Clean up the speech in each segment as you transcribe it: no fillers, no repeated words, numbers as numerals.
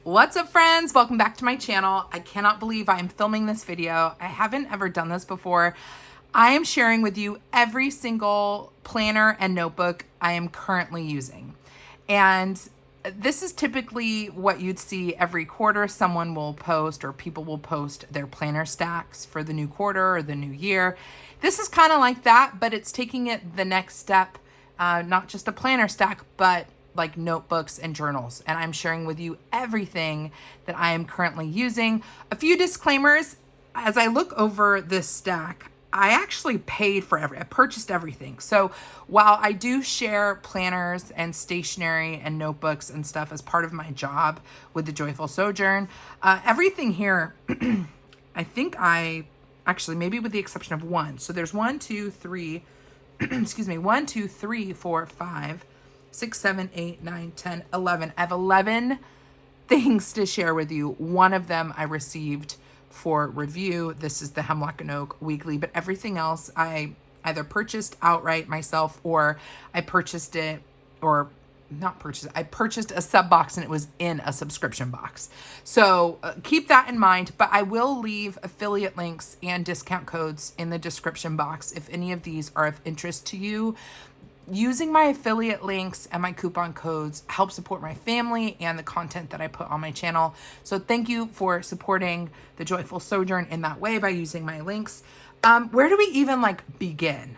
What's up, friends? Welcome back to my channel. I cannot believe I'm filming this video. I haven't ever done this before. I am sharing with you every single planner and notebook I am currently using. And this is typically what you'd see every quarter. Someone will post or people will post their planner stacks for the new quarter or the new year. This is kind of like that, but it's taking it the next step. Not just a planner stack, but like notebooks and journals. And I'm sharing with you everything that I am currently using. A few disclaimers. As I look over this stack, I actually paid for I purchased everything. So while I do share planners and stationery and notebooks and stuff as part of my job with the Joyful Sojourn, everything here, I think actually, maybe with the exception of one. So there's 1, 2, 3, excuse me, 1, 2, 3, 4, 5, 6, 7, 8, 9, 10, 11. I have 11 things to share with you. One of them I received for review. This is the Hemlock Oak Weekly, but everything else I either purchased outright myself or I purchased it or not purchased. I purchased a sub box and it was in a subscription box. So keep that in mind, but I will leave affiliate links and discount codes in the description box if any of these are of interest to you. Using my affiliate links and my coupon codes help support my family and the content that I put on my channel. So thank you for supporting the Joyful Sojourn in that way by using my links. Where do we even begin?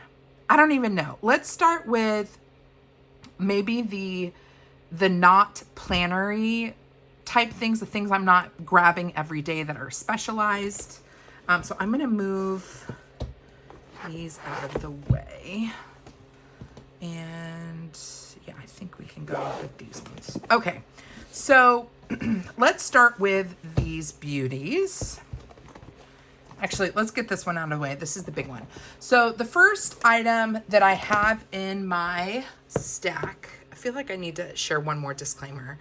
I don't even know. Let's start with maybe the not plannery type things, the things I'm not grabbing every day that are specialized. So I'm going to move these out of the way. And yeah, I think we can go with these ones. Okay, so let's start with these beauties. Actually, let's get this one out of the way. This is the big one. So the first item that I have in my stack, I feel like I need to share one more disclaimer.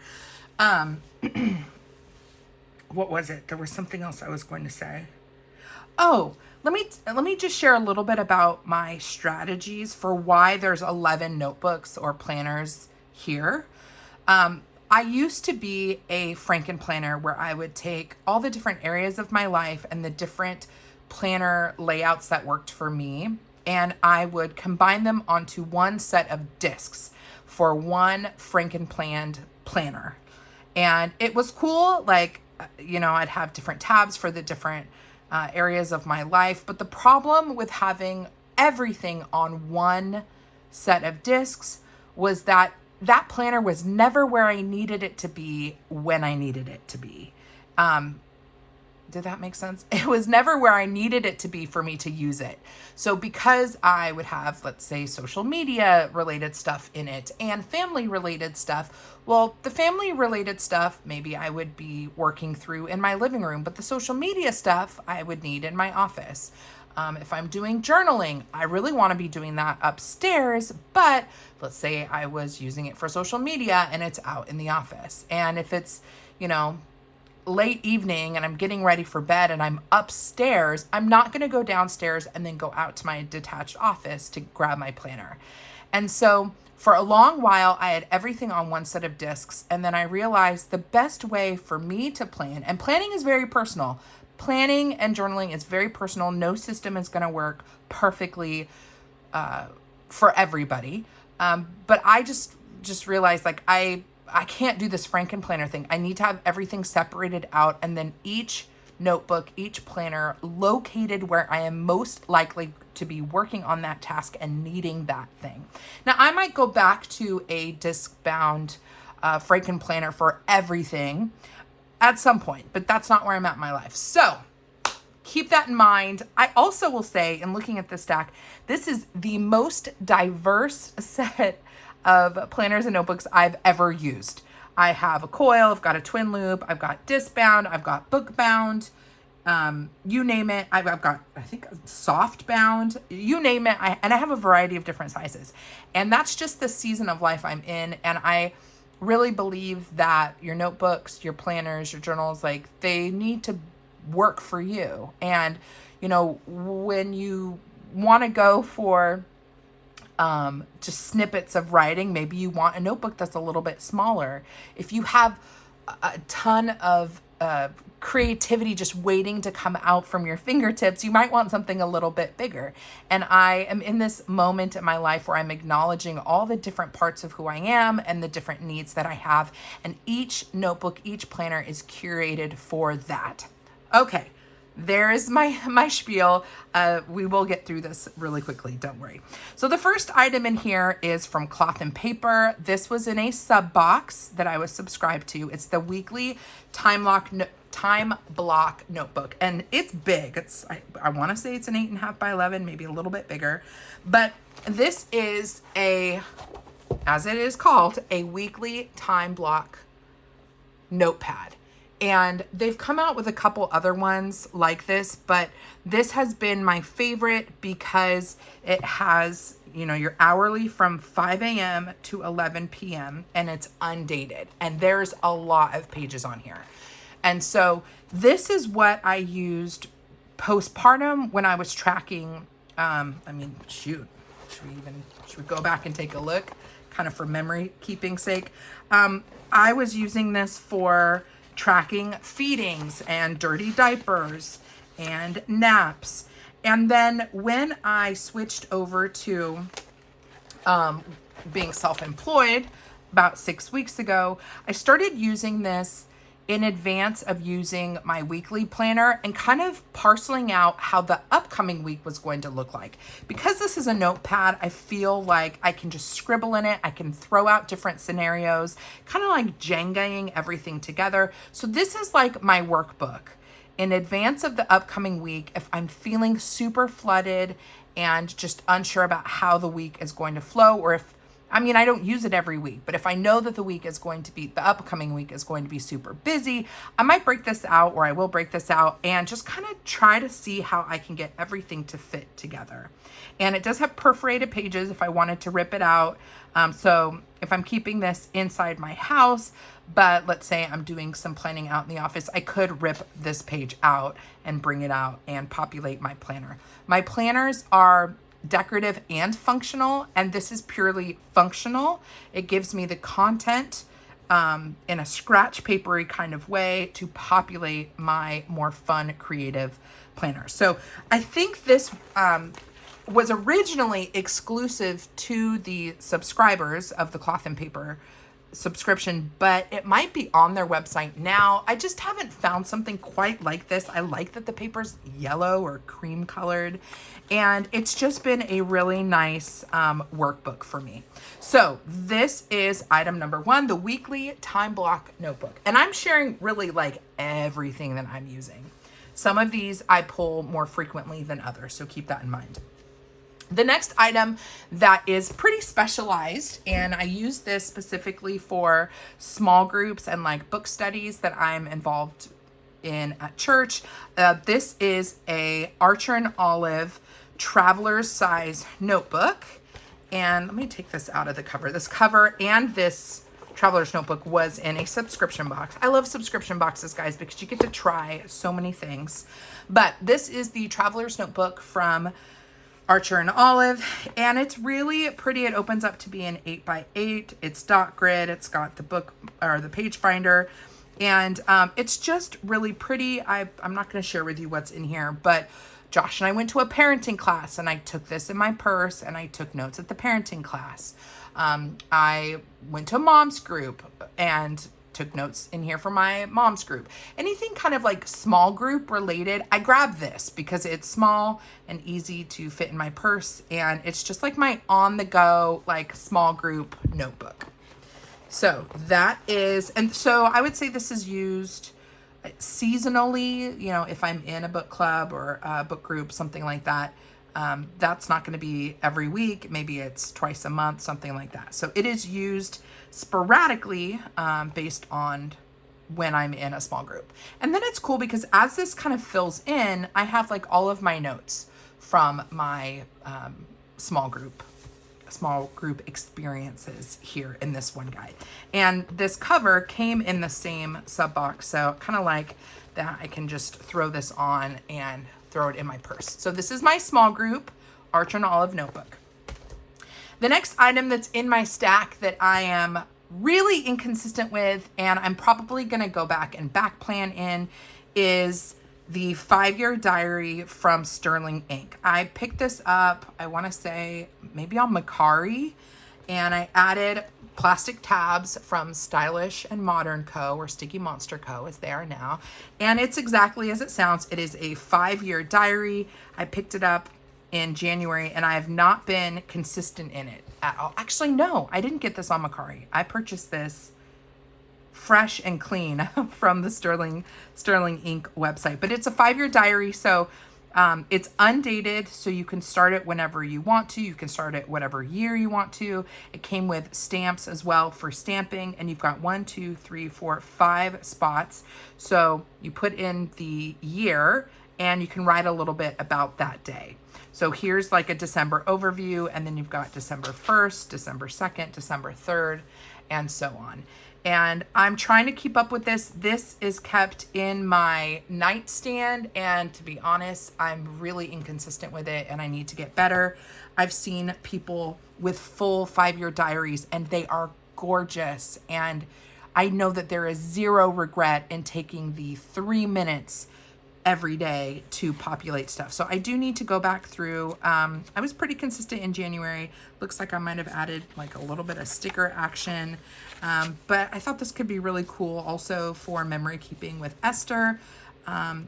What was it? There was something else I was going to say. Oh, let me just share a little bit about my strategies for why there's 11 notebooks or planners here. I used to be a Franken planner where I would take all the different areas of my life and the different planner layouts that worked for me, and I would combine them onto one set of discs for one Franken planned planner. And it was cool. I'd have different tabs for the different areas of my life. But the problem with having everything on one set of discs was that planner was never where I needed it to be when I needed it to be. Did that make sense? It was never where I needed it to be for me to use it. So because I would have, let's say, social media related stuff in it and family related stuff, well, the family related stuff, maybe I would be working through in my living room, but the social media stuff I would need in my office. If I'm doing journaling, I really want to be doing that upstairs, but let's say I was using it for social media and it's out in the office. And if it's, late evening and I'm getting ready for bed and I'm upstairs, I'm not going to go downstairs and then go out to my detached office to grab my planner. And so for a long while, I had everything on one set of discs. And then I realized the best way for me to plan, and planning is very personal. Planning and journaling is very personal. No system is going to work perfectly for everybody. But I just realized I can't do this Franken planner thing. I need to have everything separated out and then each notebook, each planner located where I am most likely to be working on that task and needing that thing. Now, I might go back to a disc-bound Franken planner for everything at some point, but that's not where I'm at in my life. So keep that in mind. I also will say, in looking at this stack, this is the most diverse set of planners and notebooks I've ever used. I have a coil, I've got a twin loop, I've got disc bound, I've got book bound, you name it. I've got, I think, soft bound, you name it. And I have a variety of different sizes. And that's just the season of life I'm in. And I really believe that your notebooks, your planners, your journals, they need to work for you. And, when you want to go for just snippets of writing, maybe you want a notebook that's a little bit smaller. If you have a ton of creativity just waiting to come out from your fingertips, you might want something a little bit bigger. And I am in this moment in my life where I'm acknowledging all the different parts of who I am and the different needs that I have. And each notebook, each planner is curated for that. Okay. There is my spiel. We will get through this really quickly. Don't worry. So the first item in here is from Cloth and Paper. This was in a sub box that I was subscribed to. It's the weekly time block notebook, and it's big. I want to say it's an 8.5 by 11, maybe a little bit bigger. But this is as it is called, a weekly time block notepad. And they've come out with a couple other ones like this, but this has been my favorite because it has, your hourly from 5 a.m. to 11 p.m. and it's undated. And there's a lot of pages on here. And so this is what I used postpartum when I was tracking. Should we go back and take a look kind of for memory keeping sake? I was using this for tracking feedings and dirty diapers and naps. And then when I switched over to being self-employed about 6 weeks ago, I started using this in advance of using my weekly planner and kind of parceling out how the upcoming week was going to look like. Because this is a notepad, I feel like I can just scribble in it. I can throw out different scenarios, kind of like Jengaing everything together. So this is like my workbook in advance of the upcoming week. If I'm feeling super flooded and just unsure about how the week is going to flow, or I don't use it every week, but if I know that the upcoming week is going to be super busy, I might break this out, or I will break this out and just kind of try to see how I can get everything to fit together. And it does have perforated pages if I wanted to rip it out. So if I'm keeping this inside my house, but let's say I'm doing some planning out in the office, I could rip this page out and bring it out and populate my planner. My planners are decorative and functional, and this is purely functional. It gives me the content in a scratch papery kind of way to populate my more fun, creative planner. So I think this was originally exclusive to the subscribers of the Cloth and Paper subscription, but it might be on their website now. I just haven't found something quite like this. I like that the paper's yellow or cream colored, and it's just been a really nice workbook for me. So this is item number 1, the weekly time block notebook. And I'm sharing really like everything that I'm using. Some of these I pull more frequently than others, so keep that in mind. The next item that is pretty specialized, and I use this specifically for small groups and like book studies that I'm involved in at church. This is a Archer and Olive traveler's size notebook. And let me take this out of the cover. This cover and this traveler's notebook was in a subscription box. I love subscription boxes, guys, because you get to try so many things. But this is the traveler's notebook from Archer and Olive, and it's really pretty. It opens up to be an 8x8. It's dot grid. It's got the book or the page finder, and it's just really pretty. I'm not going to share with you what's in here, but Josh and I went to a parenting class, and I took this in my purse, and I took notes at the parenting class. I went to a mom's group and took notes in here for my mom's group. Anything kind of like small group related, I grabbed this because it's small and easy to fit in my purse, and it's just like my on-the-go like small group notebook. So that is, and so I would say this is used seasonally, if I'm in a book club or a book group, something like that. That's not going to be every week. Maybe it's twice a month, something like that. So it is used sporadically based on when I'm in a small group. And then it's cool because as this kind of fills in, I have like all of my notes from my small group experiences here in this one guide. And this cover came in the same sub box, so kind of like that I can just throw this on and throw it in my purse. So this is my small group Archer and Olive notebook. The next item that's in my stack that I am really inconsistent with, and I'm probably going to go back and back plan in, is the 5-year diary from Sterling Ink. I picked this up, I want to say maybe on Macari, and I added plastic tabs from Stylish and Modern Co., or Sticky Monster Co. as they are now. And it's exactly as it sounds. It is a 5-year diary. I picked it up in January, and I have not been consistent in it at all. Actually, no, I didn't get this on Macari. I purchased this fresh and clean from the Sterling Ink website. But it's a 5-year diary, so it's undated, so you can start it whenever you want to. You can start it whatever year you want to. It came with stamps as well for stamping, and you've got 1, 2, 3, 4, 5 spots. So you put in the year, and you can write a little bit about that day. So here's like a December overview, and then you've got December 1st, December 2nd, December 3rd, and so on. And I'm trying to keep up with this. This is kept in my nightstand, and to be honest, I'm really inconsistent with it, and I need to get better. I've seen people with full 5-year diaries, and they are gorgeous, and I know that there is zero regret in taking the 3 minutes every day to populate stuff. So I do need to go back through. I was pretty consistent in January. Looks like I might have added like a little bit of sticker action. But I thought this could be really cool also for memory keeping with Esther. And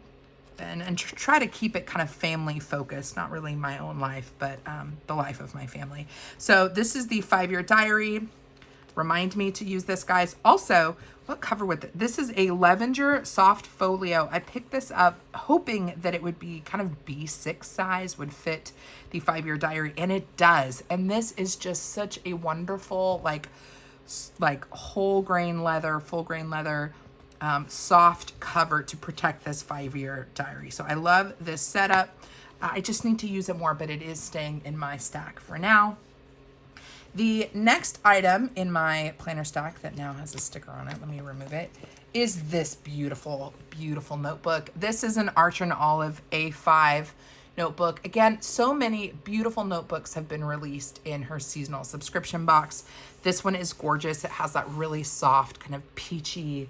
try to keep it kind of family focused, not really my own life, but the life of my family. So this is the 5-year diary. Remind me to use this, guys. Also, what cover with it? This is a Levenger soft folio. I picked this up hoping that it would be kind of B6 size, would fit the 5-year diary, and it does. And this is just such a wonderful, like whole grain leather, full grain leather, soft cover to protect this 5-year diary. So I love this setup. I just need to use it more, but it is staying in my stack for now. The next item in my planner stack that now has a sticker on it, let me remove it, is this beautiful, beautiful notebook. This is an Archer and Olive A5 notebook. Again, so many beautiful notebooks have been released in her seasonal subscription box. This one is gorgeous. It has that really soft, kind of peachy,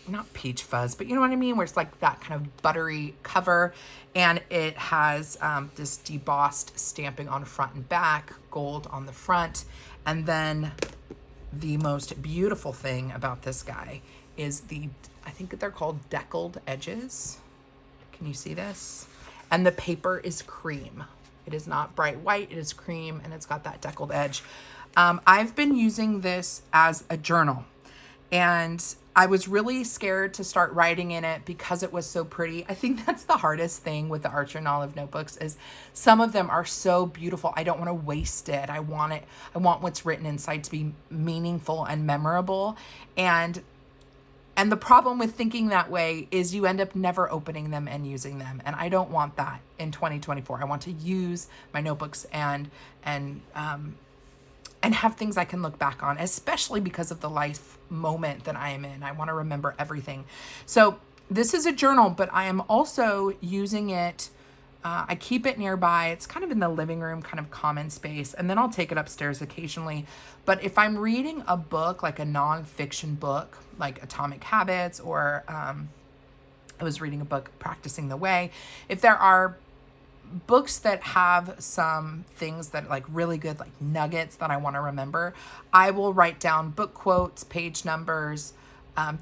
not peach fuzz, but you know what I mean? Where it's like that kind of buttery cover. And it has this debossed stamping on front and back, gold on the front. And then the most beautiful thing about this guy is I think they're called deckled edges. Can you see this? And the paper is cream. It is not bright white, it is cream, and it's got that deckled edge. I've been using this as a journal, and I was really scared to start writing in it because it was so pretty. I think that's the hardest thing with the Archer and Olive notebooks is some of them are so beautiful. I don't want to waste it. I want what's written inside to be meaningful and memorable. And the problem with thinking that way is you end up never opening them and using them. And I don't want that in 2024. I want to use my notebooks and have things I can look back on, especially because of the life moment that I am in. I want to remember everything. So this is a journal, but I am also using it. I keep it nearby. It's kind of in the living room, kind of common space. And then I'll take it upstairs occasionally. But if I'm reading a book, like a nonfiction book, like Atomic Habits, or I was reading a book, Practicing the Way. If there are books that have some things that like really good, like nuggets that I want to remember, I will write down book quotes, page numbers,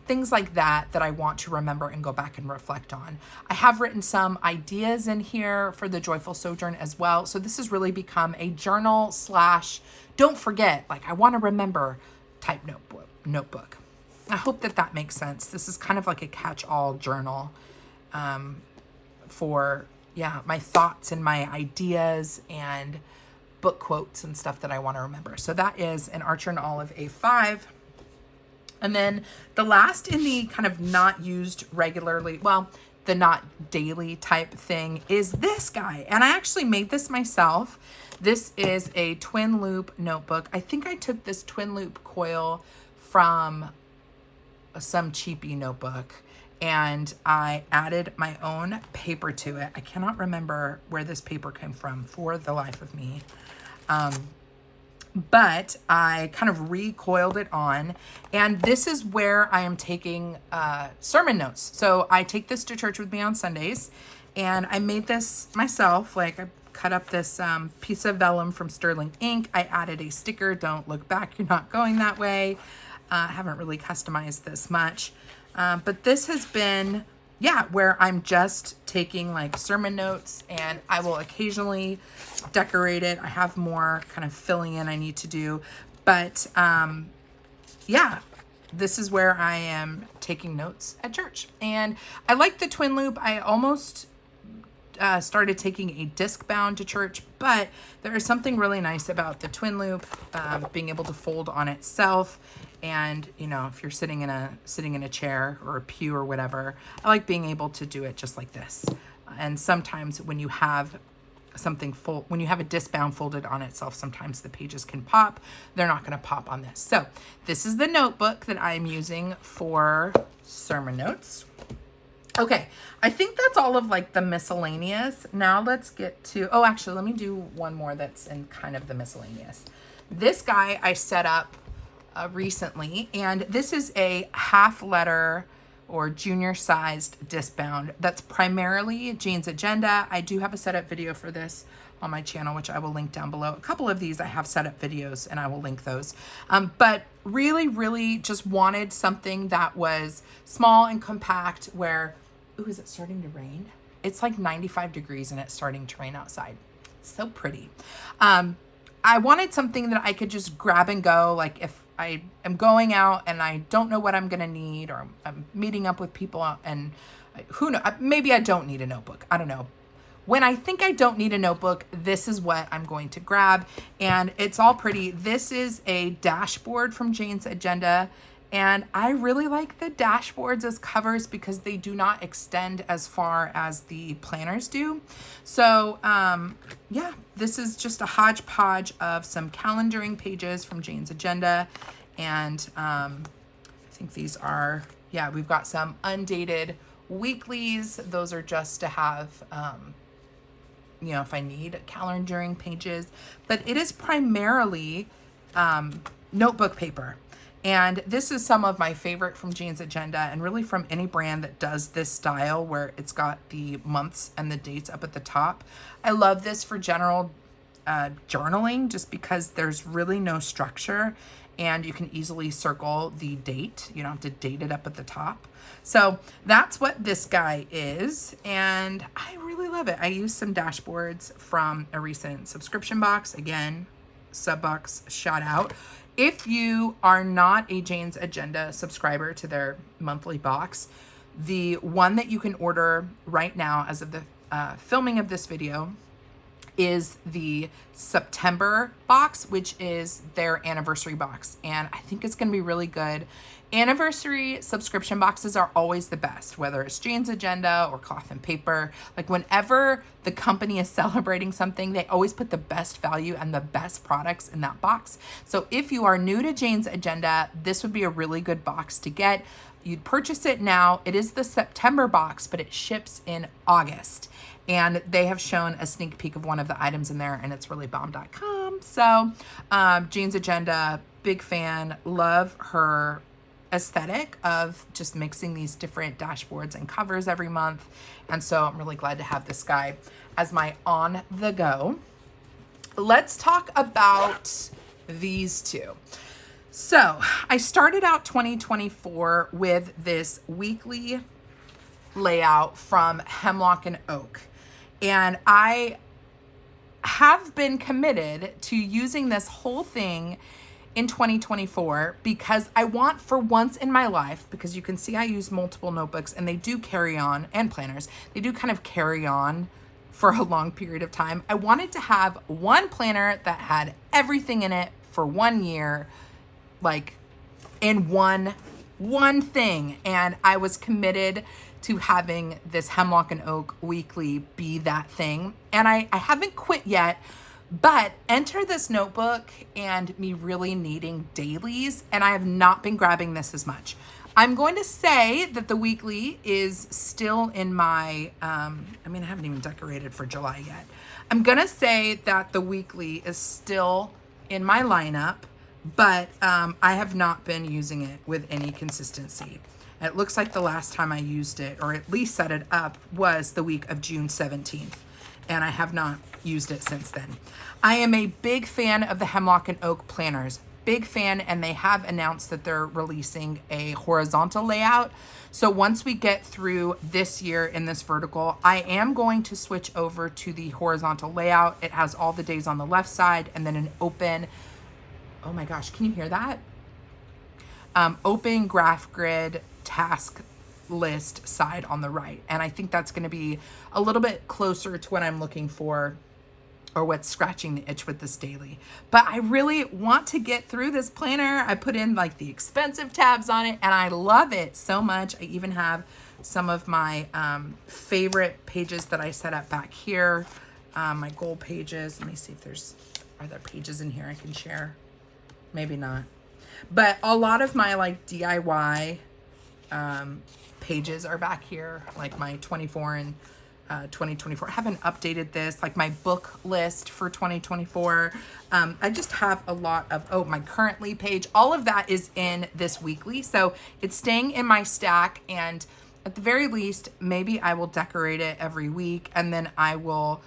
things like that I want to remember and go back and reflect on. I have written some ideas in here for the Joyful Sojourn as well. So this has really become a journal / don't forget, like I want to remember type notebook. I hope that makes sense. This is kind of like a catch-all journal for my thoughts and my ideas and book quotes and stuff that I want to remember. So that is an Archer and Olive A5. And then the last in the kind of not used regularly, well, the not daily type thing is this guy. And I actually made this myself. This is a twin loop notebook. I think I took this twin loop coil from some cheapy notebook, and I added my own paper to it. I cannot remember where this paper came from for the life of me. but I kind of recoiled it on. And this is where I am taking sermon notes. So I take this to church with me on Sundays, and I made this myself. Like, I cut up this piece of vellum from Sterling Ink. I added a sticker, "Don't look back, you're not going that way." I haven't really customized this much. But this has been, where I'm just taking like sermon notes, and I will occasionally decorate it. I have more kind of filling in I need to do, but this is where I am taking notes at church. And I like the twin loop. I almost started taking a disc bound to church, but there is something really nice about the twin loop, being able to fold on itself. And, you know, if you're sitting in a chair or a pew or whatever, I like being able to do it just like this. And sometimes when you have when you have a disc bound folded on itself, sometimes the pages can pop. They're not going to pop on this. So this is the notebook that I'm using for sermon notes. Okay, I think that's all of like the miscellaneous. Now let's get to, actually, let me do one more that's in kind of the miscellaneous. This guy I set up recently, and this is a half letter or junior sized disc bound that's primarily Jane's Agenda. I do have a setup video for this on my channel, which I will link down below. A couple of these I have setup videos, and I will link those. But really just wanted something that was small and compact where, is it starting to rain? It's like 95 degrees and it's starting to rain outside. It's so pretty. I wanted something that I could just grab and go. Like if I am going out and I don't know what I'm going to need, or I'm meeting up with people, and who knows, maybe I don't need a notebook. I don't know. When I think I don't need a notebook, this is what I'm going to grab. And it's all pretty. This is a dashboard from Jane's Agenda. And I really like the dashboards as covers because they do not extend as far as the planners do. So this is just a hodgepodge of some calendaring pages from Jane's Agenda. And I think these are, we've got some undated weeklies. Those are just to have, if I need calendaring pages. But it is primarily notebook paper. And this is some of my favorite from Jane's Agenda, and really from any brand that does this style where it's got the months and the dates up at the top. I love this for general journaling, just because there's really no structure and you can easily circle the date. You don't have to date it up at the top. So that's what this guy is, and I really love it. I used some dashboards from a recent subscription box. Again, Subbox shout out. If you are not a Jane's Agenda subscriber to their monthly box, the one that you can order right now as of the filming of this video is the September box, which is their anniversary box. And I think it's going to be really good. Anniversary subscription boxes are always the best, whether it's Jane's Agenda or Cloth and Paper. Like whenever the company is celebrating something, they always put the best value and the best products in that box. So if you are new to Jane's Agenda, this would be a really good box to get. You'd purchase it now. It is the September box, but it ships in August. And they have shown a sneak peek of one of the items in there, and it's really bomb.com. So Jane's Agenda, big fan, love her aesthetic of just mixing these different dashboards and covers every month. And so I'm really glad to have this guy as my on the go. Let's talk about these two. So I started out 2024 with this weekly layout from Hemlock and Oak. And I have been committed to using this whole thing in 2024 because I want, for once in my life, because you can see I use multiple notebooks and they do carry on, and planners, they do kind of carry on for a long period of time. I wanted to have one planner that had everything in it for 1 year, like in one thing. And I was committed to having this Hemlock and Oak Weekly be that thing. And I haven't quit yet. But enter this notebook and me really needing dailies, and I have not been grabbing this as much. I'm going to say that the weekly is still in my, I haven't even decorated for July yet. I'm going to say that the weekly is still in my lineup, but I have not been using it with any consistency. It looks like the last time I used it, or at least set it up, was the week of June 17th. And I have not used it since then. I am a big fan of the Hemlock and Oak planners. Big fan, and they have announced that they're releasing a horizontal layout. So once we get through this year in this vertical, I am going to switch over to the horizontal layout. It has all the days on the left side and then an open, oh my gosh, can you hear that? Open graph grid task list side on the right. And I think that's going to be a little bit closer to what I'm looking for, or what's scratching the itch with this daily. But I really want to get through this planner. I put in like the expensive tabs on it and I love it so much. I even have some of my favorite pages that I set up back here. My goal pages. Let me see if are there pages in here I can share? Maybe not. But a lot of my like DIY pages are back here, like my 24 and 2024. I haven't updated this, like my book list for 2024. I just have a lot of, my currently page. All of that is in this weekly. So it's staying in my stack. And at the very least, maybe I will decorate it every week. And then I will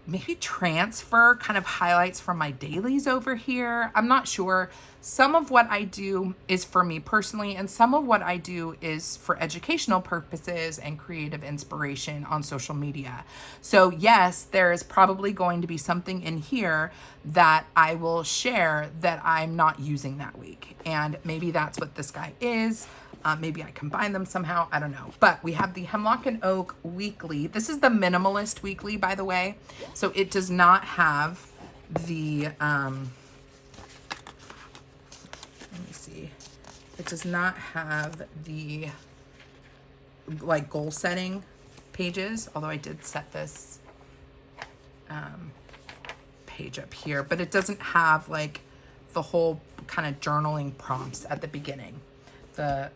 maybe transfer kind of highlights from my dailies over here. I'm not sure. Some of what I do is for me personally, and some of what I do is for educational purposes and creative inspiration on social media. So yes, there is probably going to be something in here that I will share that I'm not using that week. And maybe that's what this guy is. Maybe I combine them somehow. I don't know. But we have the Hemlock and Oak Weekly. This is the minimalist weekly, by the way. So it does not have the, let me see. It does not have the like goal setting pages, although I did set this page up here, but it doesn't have like the whole kind of journaling prompts at the beginning. The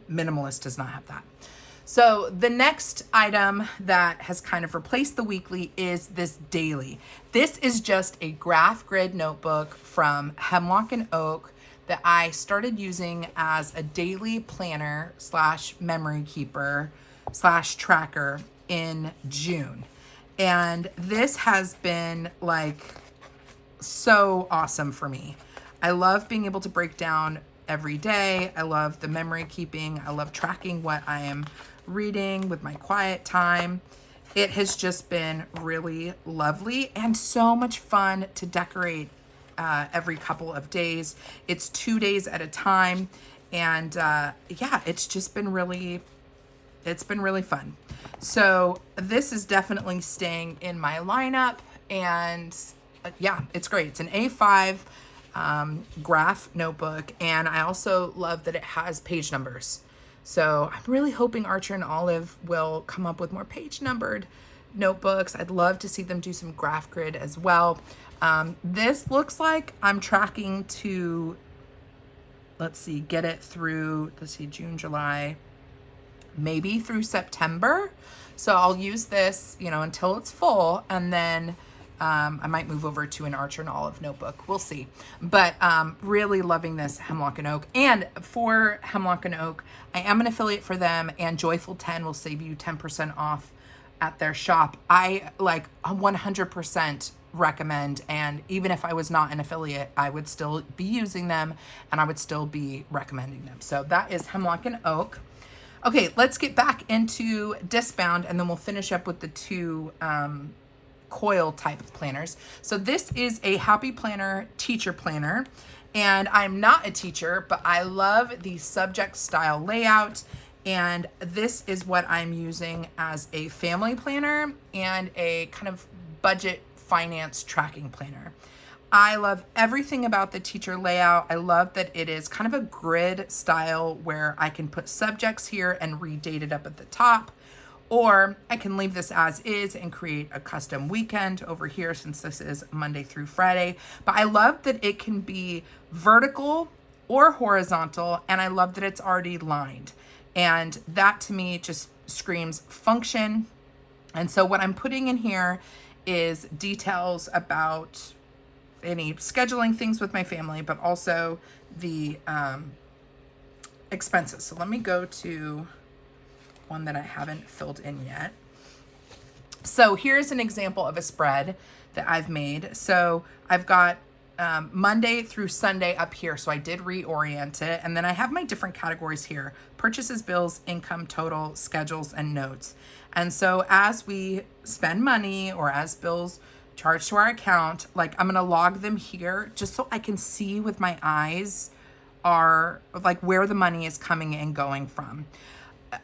minimalist does not have that. So the next item that has kind of replaced the weekly is this daily. This is just a graph grid notebook from Hemlock and Oak that I started using as a daily planner / memory keeper / tracker in June. And this has been like so awesome for me. I love being able to break down every day. I love the memory keeping. I love tracking what I am reading with my quiet time. It has just been really lovely and so much fun to decorate every couple of days. It's 2 days at a time. And yeah, it's been really fun. So this is definitely staying in my lineup. And yeah, it's great. It's an A5 graph notebook, and I also love that it has page numbers. So I'm really hoping Archer and Olive will come up with more page numbered notebooks. I'd love to see them do some graph grid as well. This looks like I'm tracking to, get it through, June, July, maybe through September. So I'll use this, until it's full, and then I might move over to an Archer and Olive notebook. We'll see. But really loving this Hemlock and Oak. And for Hemlock and Oak, I am an affiliate for them, and Joyful 10 will save you 10% off at their shop. I 100% recommend, and even if I was not an affiliate, I would still be using them and I would still be recommending them. So that is Hemlock and Oak. Okay, let's get back into Discbound, and then we'll finish up with the two coil type of planners. So this is a Happy Planner teacher planner, and I'm not a teacher, but I love the subject style layout, and this is what I'm using as a family planner and a kind of budget finance tracking planner. I love everything about the teacher layout. I love that it is kind of a grid style where I can put subjects here and redate it up at the top. Or I can leave this as is and create a custom weekend over here, since this is Monday through Friday. But I love that it can be vertical or horizontal, and I love that it's already lined. And that to me just screams function. And so what I'm putting in here is details about any scheduling things with my family, but also the expenses. So let me go to one that I haven't filled in yet. So here's an example of a spread that I've made. So I've got Monday through Sunday up here. So I did reorient it. And then I have my different categories here: purchases, bills, income, total, schedules, and notes. And so as we spend money or as bills charged to our account, like I'm going to log them here just so I can see with my eyes are like where the money is coming and going from.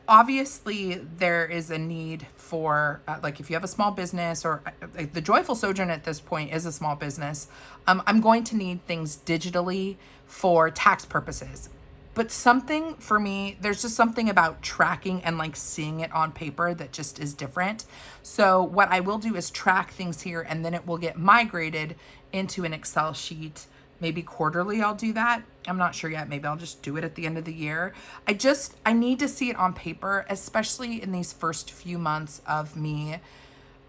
Obviously there is a need for like if you have a small business or like the Joyful Sojourn at this point is a small business, I'm going to need things digitally for tax purposes. But something for me, there's just something about tracking and like seeing it on paper that just is different. So what I will do is track things here, and then it will get migrated into an Excel sheet. Maybe quarterly I'll do that. I'm not sure yet. Maybe I'll just do it at the end of the year. I need to see it on paper, especially in these first few months of me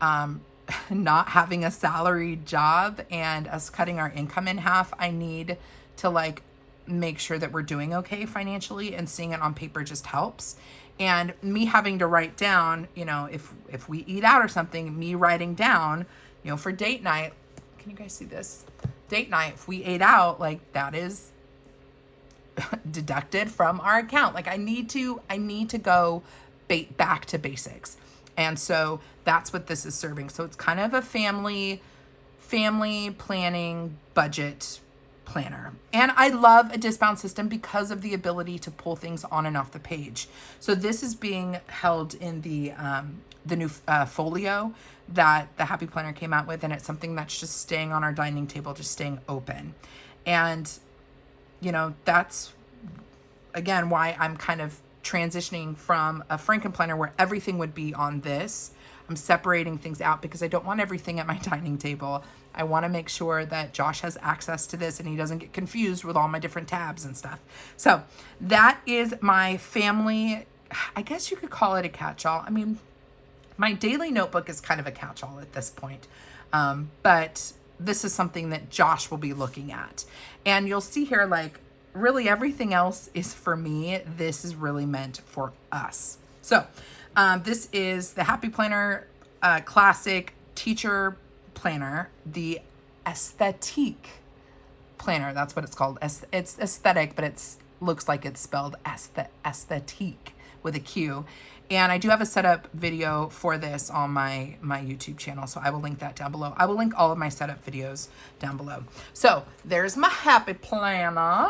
not having a salaried job and us cutting our income in half. I need to like make sure that we're doing okay financially, and seeing it on paper just helps. And me having to write down, you know, if we eat out or something, me writing down, you know, for date night, can you guys see this? Date night, if we ate out, like that is deducted from our account. Like I need to go back to basics. And so that's what this is serving. So it's kind of a family planning budget planner. And I love a disbound system because of the ability to pull things on and off the page. So this is being held in the new folio that the Happy Planner came out with, and it's something that's just staying on our dining table, just staying open. And you know, that's again why I'm kind of transitioning from a Franken planner where everything would be on this. I'm separating things out because I don't want everything at my dining table. I want to make sure that Josh has access to this and he doesn't get confused with all my different tabs and stuff. So that is my family, I guess you could call it a catch-all. I mean, my daily notebook is kind of a catch-all at this point. But this is something that Josh will be looking at. And you'll see here, like, really everything else is for me. This is really meant for us. So this is the Happy Planner Classic Teacher Planner, the Aesthetique Planner. That's what it's called. It's aesthetic, but it's looks like it's spelled aesthetique with a Q. And I do have a setup video for this on my YouTube channel, so I will link that down below. I will link all of my setup videos down below. So there's my Happy Planner.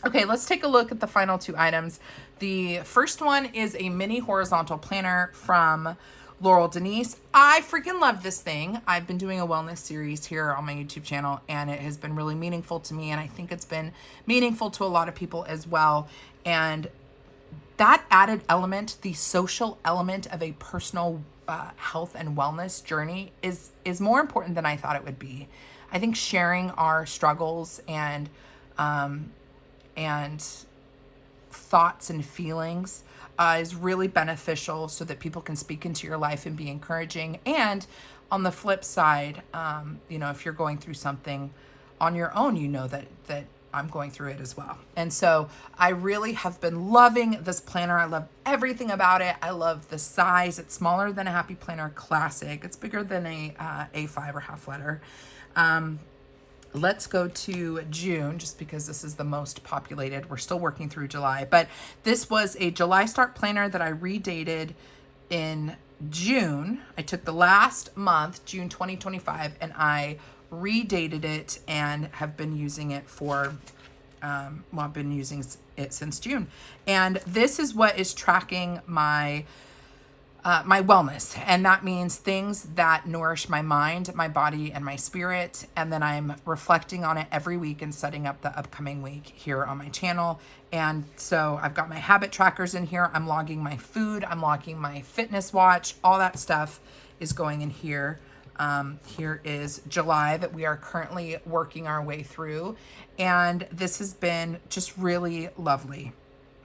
Okay, let's take a look at the final two items. The first one is a mini horizontal planner from Laurel Denise. I freaking love this thing. I've been doing a wellness series here on my YouTube channel, and it has been really meaningful to me, and I think it's been meaningful to a lot of people as well. And that added element, the social element of a personal health and wellness journey is more important than I thought it would be. I think sharing our struggles and thoughts and feelings is really beneficial so that people can speak into your life and be encouraging. And on the flip side, you know, if you're going through something on your own, you know that I'm going through it as well. And so I really have been loving this planner. I love everything about it. I love the size. It's smaller than a Happy Planner Classic. It's bigger than a A5 or half letter. Let's go to June, just because this is the most populated. We're still working through July, but this was a July start planner that I redated in June. I took the last month, June 2025, and I redated it and have been using it for, I've been using it since June. And this is what is tracking my my wellness. And that means things that nourish my mind, my body, and my spirit. And then I'm reflecting on it every week and setting up the upcoming week here on my channel. And so I've got my habit trackers in here. I'm logging my food. I'm logging my fitness watch. All that stuff is going in here. Here is July that we are currently working our way through. And this has been just really lovely.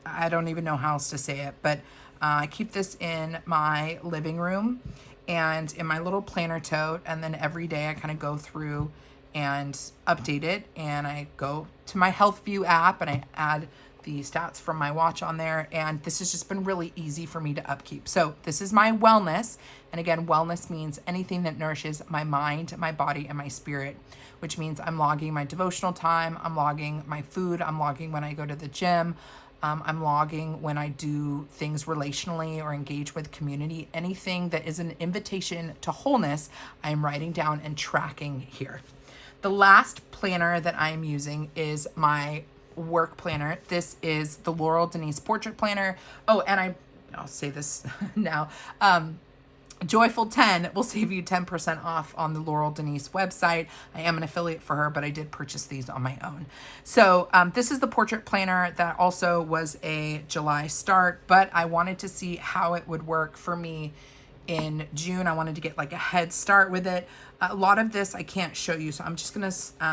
I don't even know how else to say it, but I keep this in my living room and in my little planner tote. And then every day I kind of go through and update it. And I go to my Health View app and I add the stats from my watch on there. And this has just been really easy for me to upkeep. So this is my wellness. And again, wellness means anything that nourishes my mind, my body, and my spirit, which means I'm logging my devotional time. I'm logging my food. I'm logging when I go to the gym. I'm logging when I do things relationally or engage with community. Anything that is an invitation to wholeness, I'm writing down and tracking here. The last planner that I'm using is my work planner. This is the Laurel Denise Portrait Planner. Oh, and I'll say this now. Joyful 10 will save you 10% off on the Laurel Denise website. I am an affiliate for her, but I did purchase these on my own. So this is the portrait planner that also was a July start, but I wanted to see how it would work for me in June. I wanted to get like a head start with it. A lot of this I can't show you, so I'm just gonna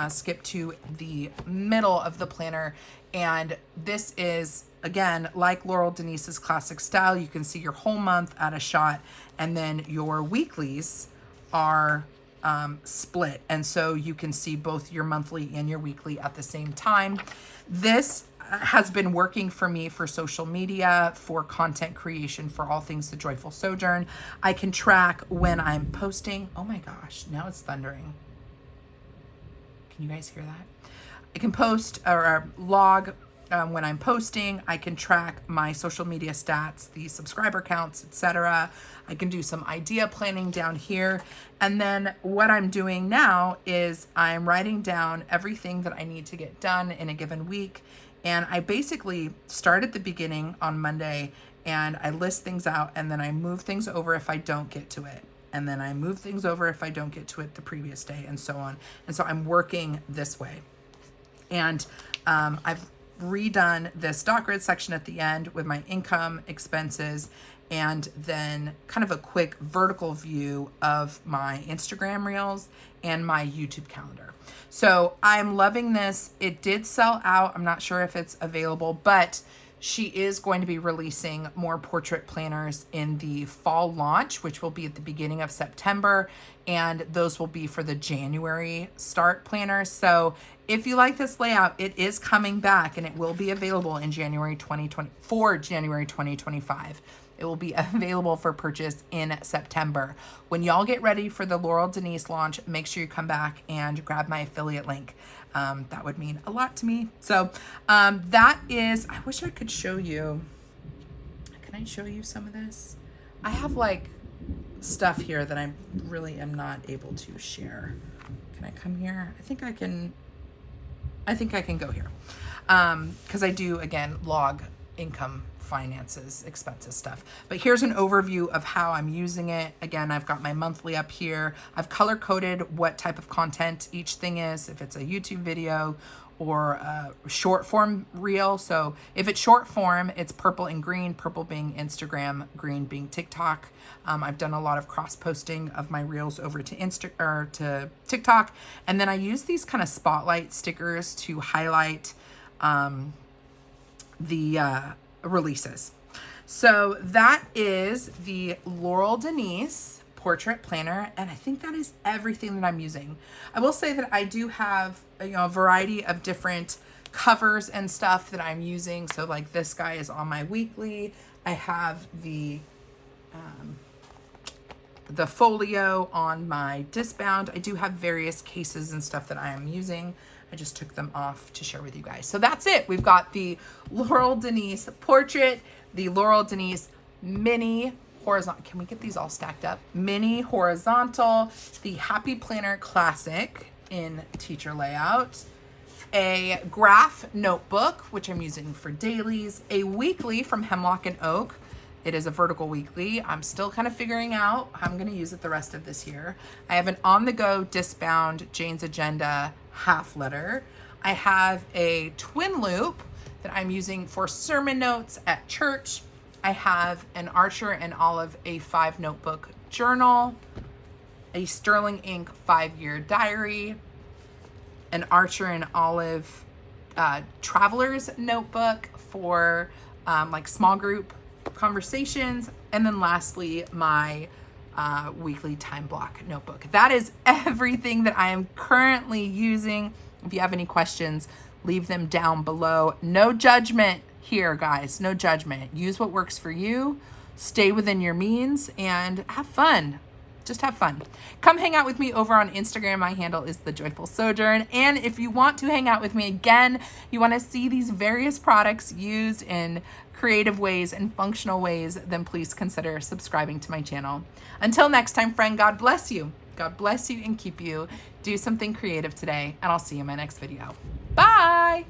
skip to the middle of the planner. And this is, again, like Laurel Denise's classic style. You can see your whole month at a shot, and then your weeklies are split. And so you can see both your monthly and your weekly at the same time. This has been working for me for social media, for content creation, for all things The Joyful Sojourn. I can track when I'm posting. Oh my gosh, now it's thundering. Can you guys hear that? I can post or log when I'm posting. I can track my social media stats, the subscriber counts, etc. I can do some idea planning down here. And then what I'm doing now is I'm writing down everything that I need to get done in a given week. And I basically start at the beginning on Monday and I list things out, and then I move things over if I don't get to it. And then I move things over if I don't get to it the previous day, and so on. And so I'm working this way. And I've redone this dot grid section at the end with my income, expenses, and then kind of a quick vertical view of my Instagram reels and my YouTube calendar. So I'm loving this. It did sell out. I'm not sure if it's available, but she is going to be releasing more portrait planners in the fall launch, which will be at the beginning of September. And those will be for the January start planners. So if you like this layout, it is coming back and it will be available in January 2024, January 2025. It will be available for purchase in September. When y'all get ready for the Laurel Denise launch, make sure you come back and grab my affiliate link. That would mean a lot to me. So that is, I wish I could show you. Can I show you some of this? I have like stuff here that I really am not able to share. Can I come here? I think I can go here. Because I do, again, log income, finances, expenses stuff. But here's an overview of how I'm using it. Again, I've got my monthly up here. I've color coded what type of content each thing is, if it's a YouTube video or a short form reel. So if it's short form, it's purple and green, purple being Instagram, green being TikTok. I've done a lot of cross posting of my reels over to TikTok. And then I use these kind of spotlight stickers to highlight the releases. So that is the Laurel Denise portrait planner, and I think that is everything that I'm using. I will say that I do have a variety of different covers and stuff that I'm using. So like this guy is on my weekly. I have the folio on my discbound. I do have various cases and stuff that I am using. I just took them off to share with you guys. So that's it. We've got the Laurel Denise portrait, the Laurel Denise mini horizontal. Can we get these all stacked up? Mini horizontal, the Happy Planner Classic in teacher layout, a graph notebook, which I'm using for dailies, a weekly from Hemlock and Oak. It is a vertical weekly. I'm still kind of figuring out how I'm going to use it the rest of this year. I have an on-the-go discbound Jane's Agenda half letter. I have a twin loop that I'm using for sermon notes at church. I have an Archer and Olive A5 notebook journal, a Sterling Ink 5-year diary, an Archer and Olive traveler's notebook for like small group conversations, and then lastly my weekly time block notebook. That is everything that I am currently using. If you have any questions, leave them down below. No judgment here, guys. No judgment. Use what works for you. Stay within your means and have fun. Just have fun. Come hang out with me over on Instagram. My handle is The Joyful Sojourn. And if you want to hang out with me again, you want to see these various products used in creative ways and functional ways, then please consider subscribing to my channel. Until next time, friend, God bless you. God bless you and keep you. Do something creative today, and I'll see you in my next video. Bye.